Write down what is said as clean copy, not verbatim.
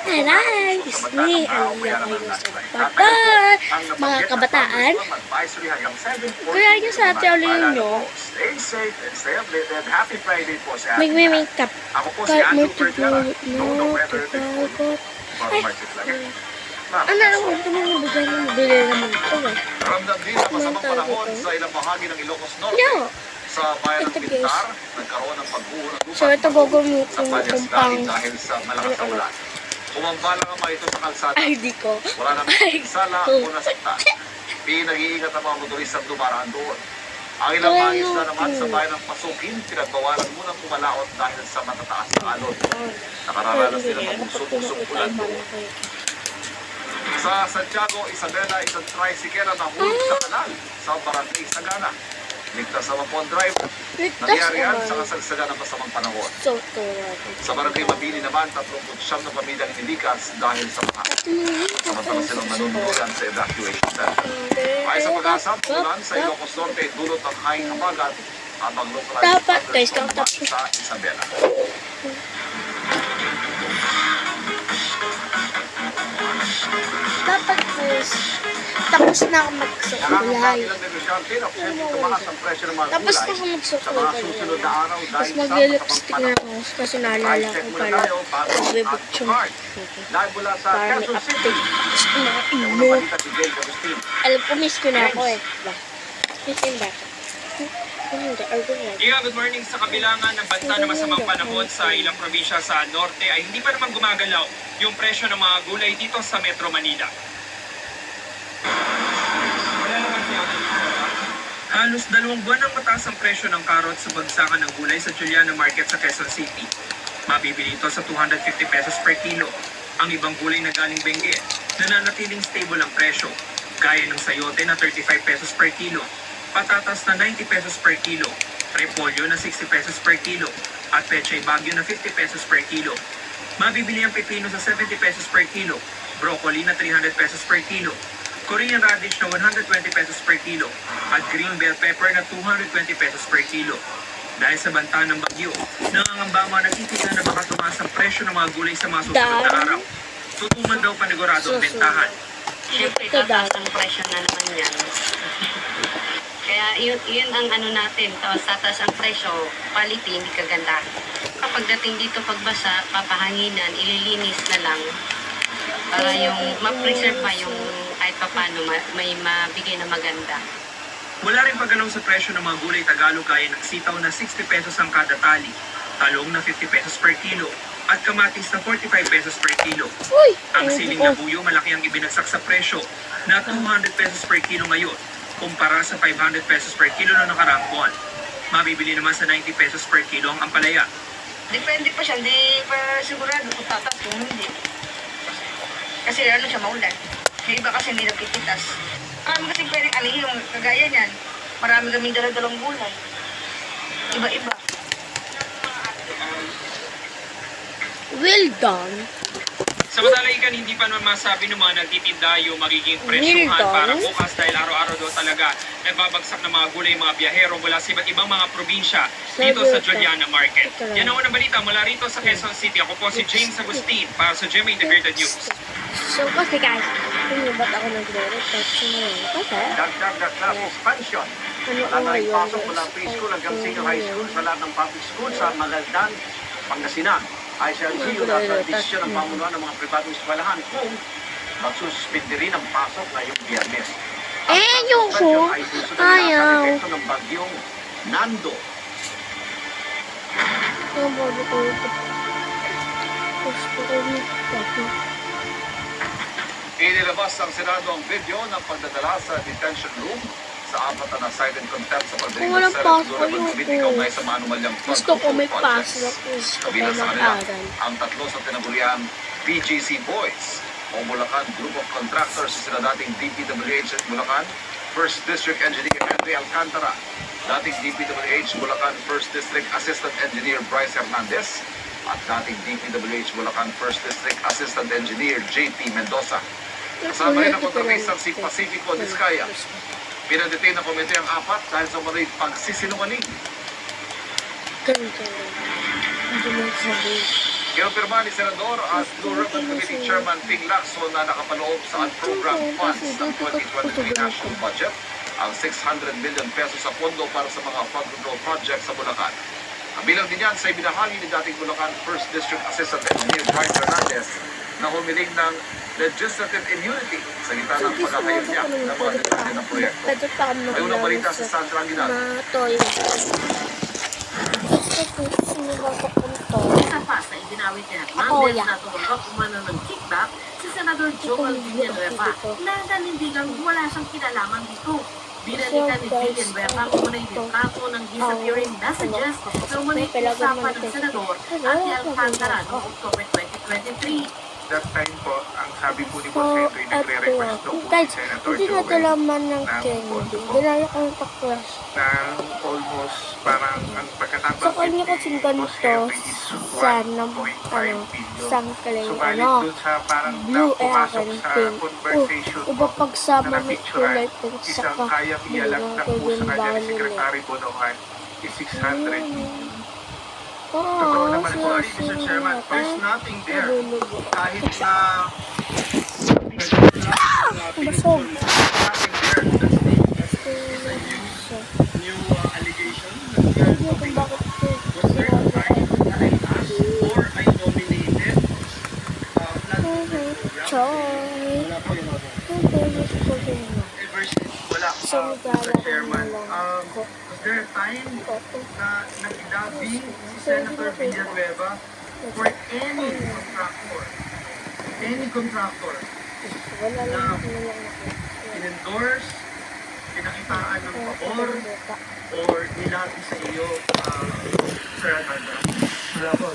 Aray, isni, aliya kayo sa batan. Mga kabataan, kaya nyo sa ate aliyo nyo, mag-makeup. Kahit mo tigulot mo, tigulot. Ay, ano naman ito mga bigay na mabili naman ito eh. Ramdam din ang masamang panahon sa ilang bahagi ng Ilocos Norte. Sa bayan ng Pintar, nagkaroon ng pagbuho ng lupa. So ito gagamitin sa Palyasdali dahil sa malakas na ulan. Umambala nga mga ito sa kalsada. Ay, di ko. Wala nang sala o nasaktan. Pinag-iingat ang mga motoristang dumaraan doon. Ang ilang mga isla naman sa bayan ng Pasukin, pinagbawalan munang kumalaot dahil sa matataas na alon. Nakararanas nila mabusog-busog ulan doon. Sa Santiago, Isabela, isang tricycle na nahulog sa kanal sa Barangay Sagana. Ligtas sa Mapon Drive. Nangyari yan sa kasagsagan ng masamang panahon. Sa Barangay Mabini naman, 39 na pamilyang nilikas dahil sa mga samantala silang nanunulugan sa evacuation center. Ay sa pag-asa, tulan sa Ilocos Norte, dulot ng high habagat at ang localized sa Isabela. Dapat tapos na ako magsukulay. Tapos na ako magsukulay. Tapos mag-lipstick na ako kasi naalala ko pala mag-bibitsyon. Para may update. Gusto na imo. Alam ko, miss ko na ako eh. Miss yun ba? Good morning. Sa kabilangan ng banta na masamang panahon sa ilang probinsya sa norte ay hindi pa naman gumagalaw yung presyo ng mga gulay dito sa Metro Manila. Halos 2 buwan ang mataas ang presyo ng karot sa bagsakan ng gulay sa Juliana Market sa Quezon City. Mabibili ito sa 250 pesos per kilo. Ang ibang gulay na galing Benguet, nananatiling stable ang presyo, gaya ng sayote na 35 pesos per kilo, patatas na 90 pesos per kilo, repolyo na 60 pesos per kilo, at pechay bagyo na 50 pesos per kilo. Mabibili ang pepino sa 70 pesos per kilo, broccoli na 300 pesos per kilo, Korean radish na 120 pesos per kilo, at green bell pepper na 220 pesos per kilo. Dahil sa banta ng bagyo, nangangamba mga nagtitigan na baka tumaas ang presyo ng mga gulay sa mga susunod na araw. Tutuman daw panigurado ang bentahan. Siyempre, tataas ang presyo na naman yan. Kaya yun ang ano natin, tataas ang presyo, quality, hindi kaganda. Kapag dating dito pagbasa, papahanginan, ililinis na lang para yung ma-preserve pa yung kahit papano may mabigay na maganda. Wala rin paggalaw sa presyo ng mga gulay Tagalog gaya ng sitaw na 60 pesos ang kada tali, talong na 50 pesos per kilo, at kamatis na 45 pesos per kilo. Ang siling na buyo malaki ang ibinagsak sa presyo na 200 pesos per kilo ngayon, kumpara sa 500 pesos per kilo na nakaraang buwan. Mabibili naman sa 90 pesos per kilo ang ampalaya. Depende pa siya, hindi pa sigurado kung tatas kung hindi. Kasi ano siya, maulan. Yung iba kasi hindi nagpipitas. Kami kasi pwedeng alihin yung kagaya niyan. Marami kaming dala-dalang gulay. Iba-iba. Well done. Samantala ikan, hindi pa naman masabi ng mga nagtitinda yung magiging presyuhan para bukas dahil araw-araw daw talaga nagbabagsak ng mga gulay, mga biyahero mula sa iba't ibang mga probinsya dito sa Juliana Market. Yan ang unang balita mula rito sa Quezon City. Ako po si James Agustin para sa GMA Integrated News. So kasi guys, ba't ako nag-direct? Kasi Dagdag na class expansion. Wala na rin pasok mula preschool hanggang senior high school sa lahat ng public school sa Magaldan, Pangasinan. Ay siya ang CEO na sa desisyon ng pamunuan ng mga pribadong eskwelahan kung magsususpindi rin ang pasok ngayong Biyernes. yung ko. Ayaw. Epekto ng bagyong Nando. Inilabas ng Senado ang video ng pagdadala sa detention room sa 4 na cited contempt sa pagdinig ng Senate Durable Committee kaugnay sa maanumalyang Gusto ko may projects. pasok. Kabilang sa kanila, ang 3 sa tinaguriang PGC Boys o Bulacan Group of Contractors sa sila dating DPWH at Bulacan First District Engineer Henry Alcantara, dating DPWH Bulacan First District Assistant Engineer Bryce Hernandez, at dating DPWH Bulacan First District Assistant Engineer JP Mendoza. Kasama rin ang kontrabisang si Pacifico Vizcaya. Pinadetain ng komite ang 4 dahil sa mga pagsisinungaling. Ganito. Hindi mo sabihin. Kinupirma ni Senador as Blue Ribbon Committee Chairman Ping Lacson na nakapaloob sa unprogrammed funds ng 2023 national budget ang 600 million pesos sa pondo para sa mga flood control projects sa Bulacan. Ang bilang din yan sa ibinahagi ni dating Bulacan 1st District Assistant Engineer Brian Fernandez na humiling ng legislative immunity sa gitna ng pagkakayon niya ng mga detalye ng proyekto. Pwede pa kami May unang balita maglaban sa sa Sandra Aguilar. Matoy. Gusto ko sinilang ko punto. Isa pa sa idinawit ni Ako, Hernandez ya. na tumanggap umano ng kickback si Senador Joel Villanueva na nanindigang wala siyang kinalaman dito. Binalikan ni Villanueva kung muna litrato ng disappearing messages na umano'y usapan ng Senador at ni Alcantara noong October 2023. That time po, ang sabi po ni So, Boseto ay eto. nagre-request daw po si Guys, Senator hindi na Joel dalaman ng ng candy. pondo po Dinala ko ng pa-crush. ng almost parang ang pagkatapos Sa kanya kasing ganito, sana, sangkling, Subalit ano, dun sa parang blue, pumasok akin, sa pink. conversation Iba po pagsama na may napicturean, kulay pink sa isang kayang ialak na po sa kanya ni nila. Secretary Bonoan is 600 million. Oo, Totoo naman po, Mr. Chairman. There's nothing there. Kahit na Basog. nothing there. That's the new allegation that we are talking about. Was there a time na I asked or I nominated flood control program? Choy. Wala po yung order. Ever since wala pa, So, Mr. Chairman, was there a time na nag-lobby si Senator Villanueva for any contractor Wala na lang in-endorse, pinakitaan ng pabor, or nilabi sa iyo, Sir Alcantara? Wala po.